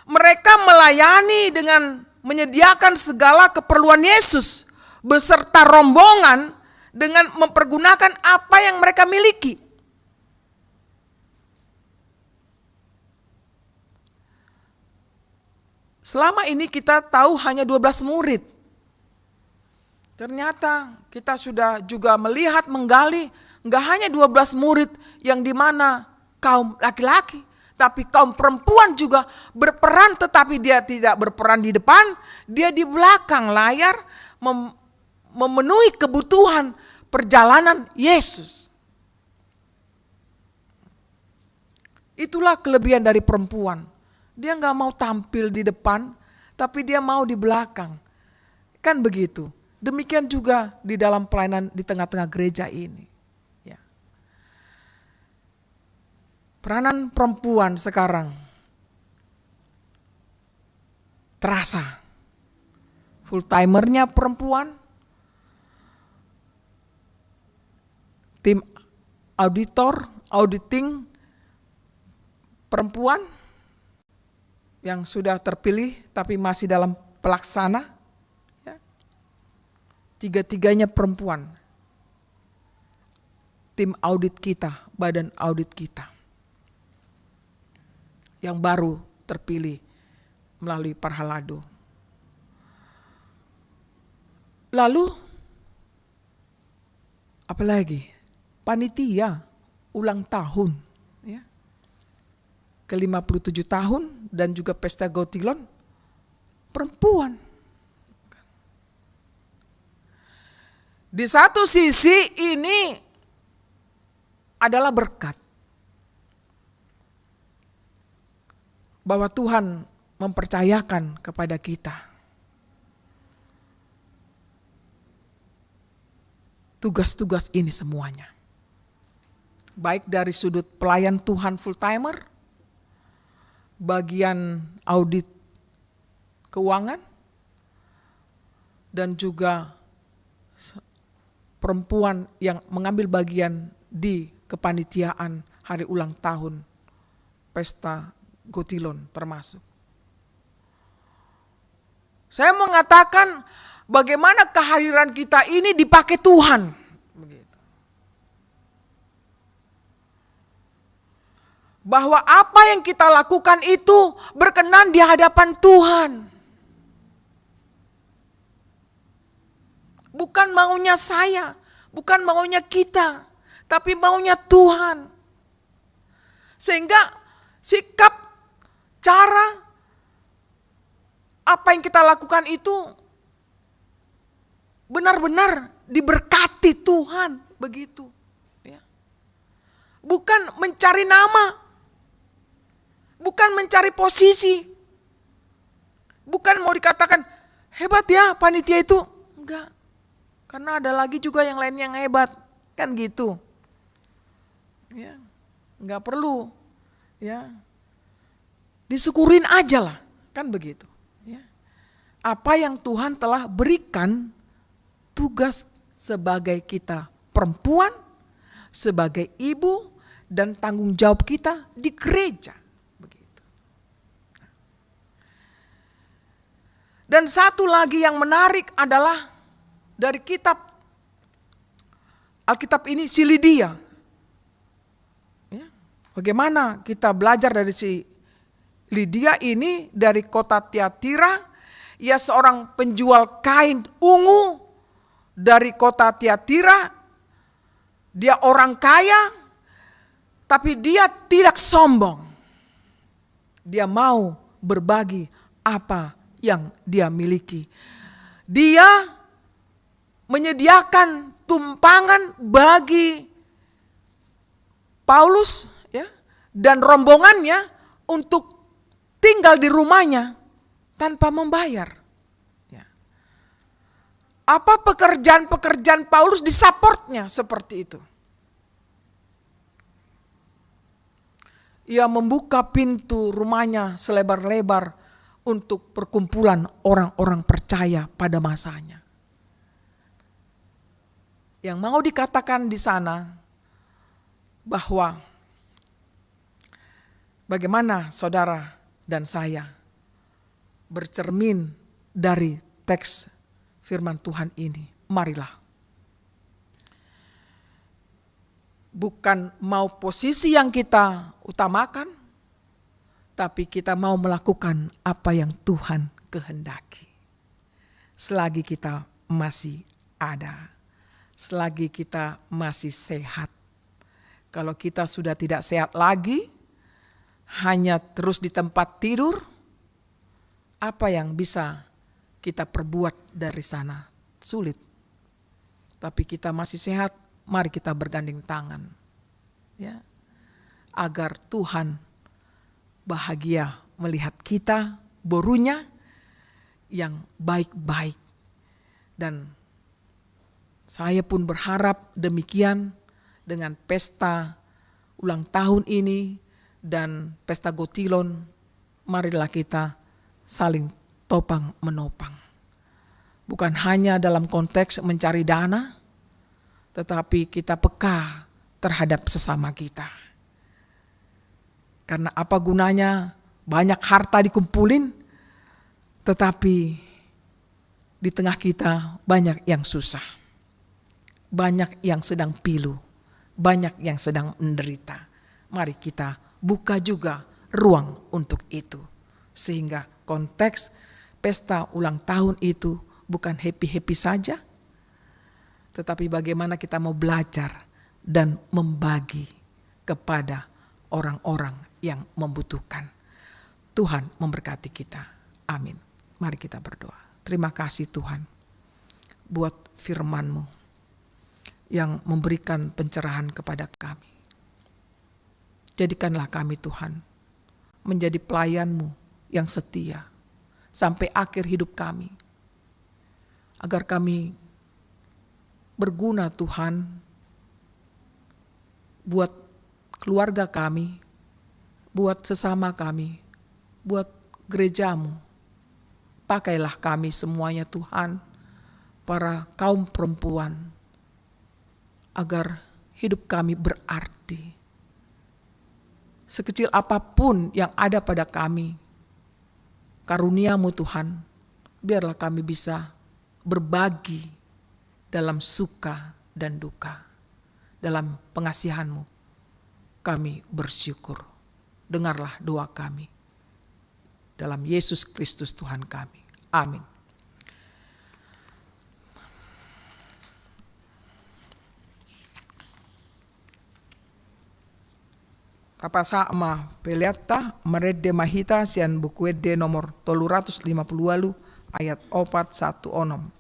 mereka melayani dengan menyediakan segala keperluan Yesus beserta rombongan dengan mempergunakan apa yang mereka miliki. Selama ini kita tahu hanya 12 murid. Ternyata kita sudah juga melihat, menggali, enggak hanya 12 murid yang dimana kaum laki-laki, tapi kaum perempuan juga berperan, tetapi dia tidak berperan di depan, dia di belakang layar memenuhi kebutuhan perjalanan Yesus. Itulah kelebihan dari perempuan. Dia nggak mau tampil di depan, tapi dia mau di belakang. Kan begitu. Demikian juga di dalam pelayanan di tengah-tengah gereja ini. Ya. Peranan perempuan sekarang terasa. Full timernya perempuan, tim auditing perempuan yang sudah terpilih tapi masih dalam pelaksana, ya. Tiga-tiganya perempuan. Tim audit kita, badan audit kita, yang baru terpilih melalui Parhalado. Lalu, apalagi? Panitia ulang tahun, ya. Ke-57 tahun dan juga pesta Gotilon, perempuan. Di satu sisi ini adalah berkat. Bahwa Tuhan mempercayakan kepada kita tugas-tugas ini semuanya. Baik dari sudut pelayan Tuhan full timer, bagian audit keuangan, dan juga perempuan yang mengambil bagian di kepanitiaan hari ulang tahun pesta Gotilon termasuk. Saya mengatakan bagaimana kehadiran kita ini dipakai Tuhan. Bahwa apa yang kita lakukan itu berkenan di hadapan Tuhan. Bukan maunya saya, bukan maunya kita, tapi maunya Tuhan. Sehingga sikap, cara, apa yang kita lakukan itu benar-benar diberkati Tuhan, begitu. Ya. Bukan mencari nama. Bukan mencari posisi. Bukan mau dikatakan hebat ya panitia itu. Enggak. Karena ada lagi juga yang lain yang hebat. Kan gitu. Ya. Enggak perlu. Ya. Disyukurin aja lah. Kan begitu. Ya. Apa yang Tuhan telah berikan tugas sebagai kita perempuan, sebagai ibu, dan tanggung jawab kita di gereja. Dan satu lagi yang menarik adalah dari kitab Alkitab ini, si Lydia. Ya, bagaimana kita belajar dari si Lydia ini dari kota Tiatira. Ia seorang penjual kain ungu dari kota Tiatira. Dia orang kaya, tapi dia tidak sombong. Dia mau berbagi apa yang dia miliki. Dia menyediakan tumpangan bagi Paulus, ya, dan rombongannya untuk tinggal di rumahnya tanpa membayar. Ya. Apa pekerjaan-pekerjaan Paulus disupportnya seperti itu. Ia membuka pintu rumahnya selebar-lebar untuk perkumpulan orang-orang percaya pada masanya. Yang mau dikatakan di sana bahwa bagaimana saudara dan saya bercermin dari teks firman Tuhan ini. Marilah. Bukan mau posisi yang kita utamakan, tapi kita mau melakukan apa yang Tuhan kehendaki. Selagi kita masih ada, selagi kita masih sehat. Kalau kita sudah tidak sehat lagi, hanya terus di tempat tidur, apa yang bisa kita perbuat dari sana? Sulit. Tapi kita masih sehat, mari kita bergandeng tangan. Ya, agar Tuhan bahagia melihat kita borunya yang baik-baik. Dan saya pun berharap demikian dengan pesta ulang tahun ini dan pesta Gotilon, marilah kita saling topang menopang. Bukan hanya dalam konteks mencari dana, tetapi kita peka terhadap sesama kita. Karena apa gunanya banyak harta dikumpulin, tetapi di tengah kita banyak yang susah. Banyak yang sedang pilu, banyak yang sedang menderita. Mari kita buka juga ruang untuk itu. Sehingga konteks pesta ulang tahun itu bukan happy-happy saja, tetapi bagaimana kita mau belajar dan membagi kepada orang-orang yang membutuhkan. Tuhan memberkati kita. Amin. Mari kita berdoa. Terima kasih Tuhan buat firman-Mu yang memberikan pencerahan kepada kami. Jadikanlah kami Tuhan menjadi pelayan-Mu yang setia sampai akhir hidup kami. Agar kami berguna Tuhan buat keluarga kami, buat sesama kami, buat gereja-Mu. Pakailah kami semuanya Tuhan, para kaum perempuan, agar hidup kami berarti. Sekecil apapun yang ada pada kami, karunia-Mu Tuhan, biarlah kami bisa berbagi dalam suka dan duka. Dalam pengasihan-Mu kami bersyukur. Dengarlah doa kami. Dalam Yesus Kristus Tuhan kami. Amin. Kapa sama peliata merede mahita sian buku ede nomor 350 ayat 416.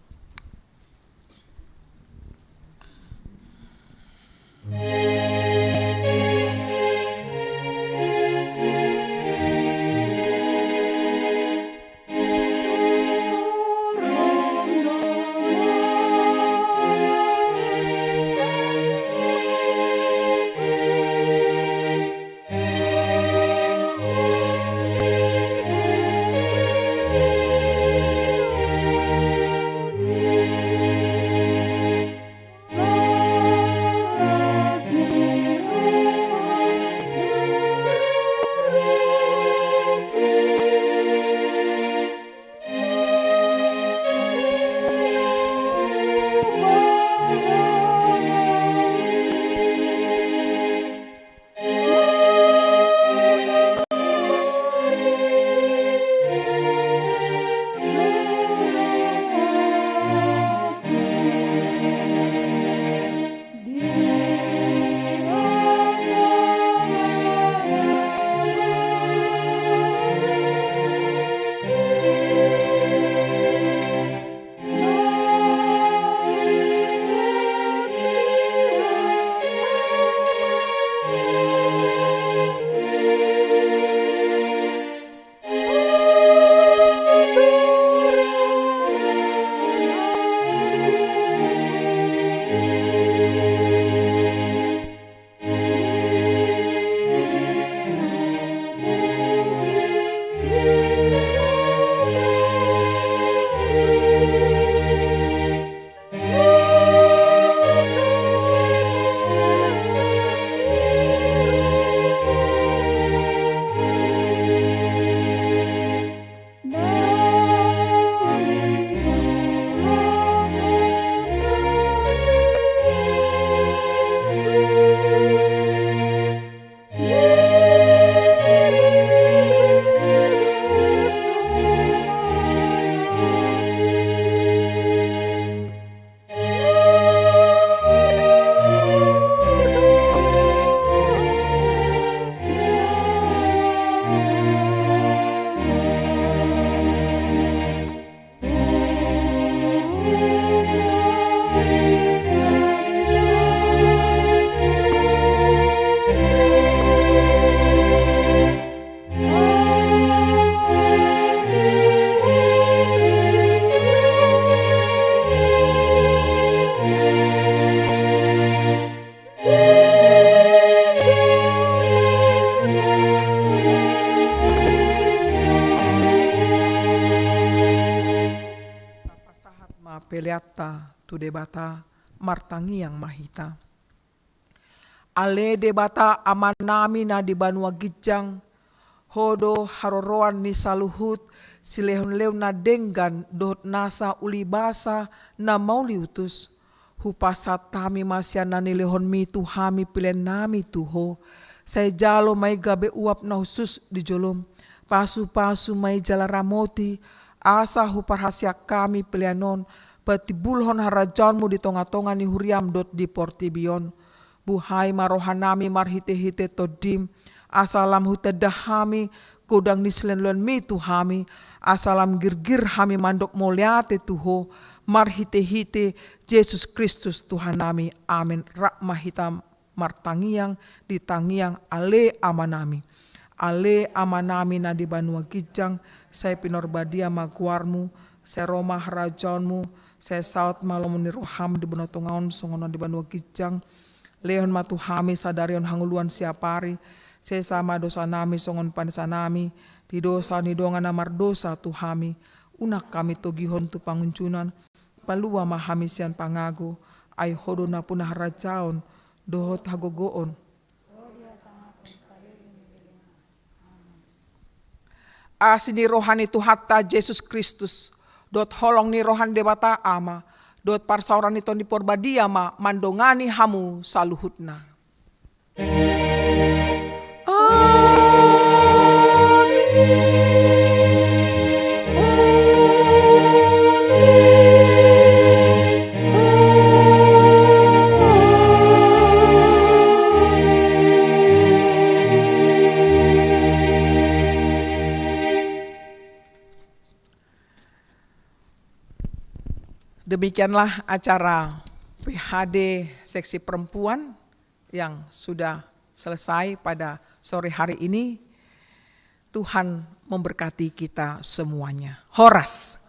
yatta tu debata martangi yang mahita. Ale debata amanami na di banua gijang, hodo haroroan ni saluhut, silehon leu na denggan dohot nasa ulibasa na mauliutus. Hupasat tami masyana ni lehon mi tuhami pilen nami tuho. Saya jalo may gabe uap na husus di jolom. Pasu-pasu may jalaramoti. Asa huparhasya kami pilianon. Patibulhon harajanmu di tonga-tonga ni huriam dot di portibion. Buhay marohanami marhite-hite todim. Asalam hutedahami kodang nislenlon mi tuhami. Asalam girgir hami mandok moliate tuho. Marhite-hite Yesus Kristus Tuhan nami. Amin. Rakmah hitam martangiang ditangiang ale amanami. Ale amanami na di banua gijang. Saya pinorbadia maguarmu. Saya romah rajaunmu. Saya saut malamun ni roham di benotongaon songono di banua gijang. Lehon matuhami sadarion hanguluan siapari. Saya sama dosa nami songon panisa nami. Di dosa ni dongan amar dosa tuhami. Unak kami togihon tu panguncunan. Palua mahamisian pangago. Ay hodo na punah rajaon. Dohot hagogoon. Asini rohani tu hatta Yesus Kristus. Dot holong ni rohan debata ama. Dot parsauran ito ni porbadia ma. Mandongani hamu saluhutna. Demikianlah acara PHD seksi perempuan yang sudah selesai pada sore hari ini. Tuhan memberkati kita semuanya. Horas.